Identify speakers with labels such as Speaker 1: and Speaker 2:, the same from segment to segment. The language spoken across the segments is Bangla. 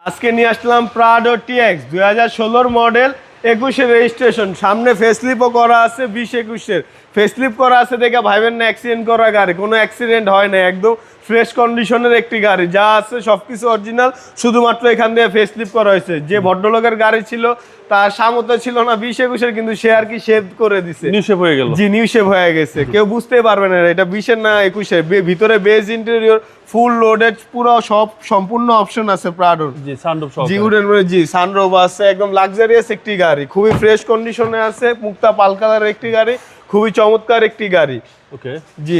Speaker 1: আজকে নিয়ে আসলাম প্রাডো টিএক্স 2016 মডেল, 21-এর রেজিস্ট্রেশন। সামনে ফেসলিপও করা আছে, 20-21-এর ফেসলিপ করা আছে দেখে ভাইবেন না অ্যাক্সিডেন্ট করা গাড়ি। কোনো অ্যাক্সিডেন্ট হয় না, একদম ফ্রেশ কন্ডিশনের একটি গাড়ি। যা আছে সবকিছু অরিজিনাল, শুধুমাত্র এখান দিয়ে ফেসলিপ করা হয়েছে। যে ভদ্রলোকের গাড়ি ছিল তার সামর্থ্য ছিল না 20-21-এর, কিন্তু সে আর কি শেভ করে দিছে,
Speaker 2: নিউ শেপ হয়ে গেল।
Speaker 1: জি নিউ শেপ হয়ে গেছে। কেউ বুঝতেই পারবে না এটা 20-এর না 21-এর। ভিতরে বেজ ইন্টেরিয়র ফুল লোডেড, পুরো সব সম্পূর্ণ অপশন আছে প্রাডোর।
Speaker 2: জি সানরুফ সহ।
Speaker 1: জি উডেন, জি সানরুফ আছে, একদম লাক্সারিয়াস একটি গাড়ি, খুবই ফ্রেশ কন্ডিশনে আছে। মুক্তা পাল কালারের একটি গাড়ি, খুবই চমৎকার একটি গাড়ি।
Speaker 2: ওকে।
Speaker 1: জি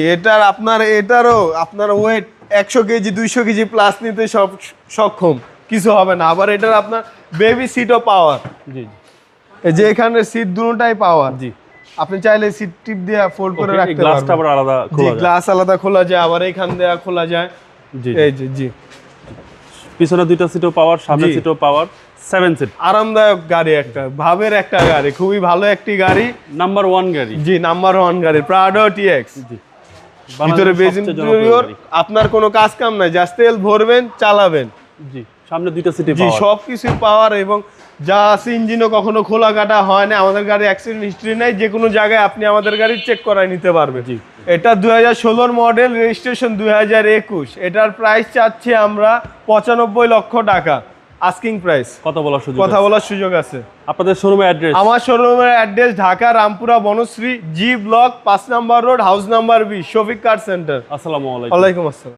Speaker 1: এটারও আপনার ওয়েট 100 কেজি 200 কেজি প্লাস নিতে সক্ষম, কিছু হবে না। আবার এটার আপনার বেবি সিটও পাওয়ার।
Speaker 2: জি
Speaker 1: এই যে এখানে সিট দুটোটাই পাওয়ার।
Speaker 2: জি।
Speaker 1: আপনি চাইলে সিট টিপ দিয়ে ফোল্ড করে রাখতে
Speaker 2: গ্লাসটা আবার
Speaker 1: পারবেন।
Speaker 2: আলাদা
Speaker 1: জি
Speaker 2: খোলা যায়।
Speaker 1: গ্লাস আলাদা খোলা যায়, আবার এখান দিয়ে খোলা যায়।
Speaker 2: জি
Speaker 1: এই যে জি
Speaker 2: পিছনে দুইটা সিটও পাওয়ার, সামনে
Speaker 1: জি।
Speaker 2: সিটও পাওয়ার, 7 সিট।
Speaker 1: আরামদায়ক গাড়ি, একটা ভাবের একটা গাড়ি, খুবই ভালো একটি গাড়ি।
Speaker 2: নাম্বার 1 গাড়ি।
Speaker 1: জি নাম্বার 1 গাড়ি প্রাডো টিএক্স।
Speaker 2: জি।
Speaker 1: ভিতরে বেজ
Speaker 2: সবচেয়ে জনপ্রিয়
Speaker 1: ইন্টেরিয়র,
Speaker 2: গাড়ি।
Speaker 1: আপনার কোনো কাজ কাম নাই, জাস্ট তেল ভরবেন চালাবেন।
Speaker 2: জি সামনে দুইটা সিটই
Speaker 1: জি
Speaker 2: পাওয়ার।
Speaker 1: সবকিছু পাওয়ার, এবং যা আছে ইঞ্জিনও কখনো খোলা কাটা হয় না। আমাদের গাড়ি অ্যাক্সিডেন্ট হিস্ট্রি নাই, যে কোনো জায়গায় আপনি আমাদের গাড়ি চেক করায় নিতে পারবেন।
Speaker 2: জি।
Speaker 1: এটা 2016 মডেল, রেজিস্ট্রেশন 2021। এটার প্রাইস চাচ্ছি আমরা 95 লক্ষ টাকা, আস্কিং প্রাইস।
Speaker 2: কথা বলার সুযোগ
Speaker 1: কথা
Speaker 2: আছে।
Speaker 1: বলার সুযোগ আছে।
Speaker 2: আপনাদের শোরুমের অ্যাড্রেস?
Speaker 1: আমার শোরুমের address Dhaka Rampura Banasree G block 5 নম্বর road, house number 20, Shafiq car centre.
Speaker 2: আসসালামু আলাইকুম।
Speaker 1: ওয়ালাইকুম আসসালাম।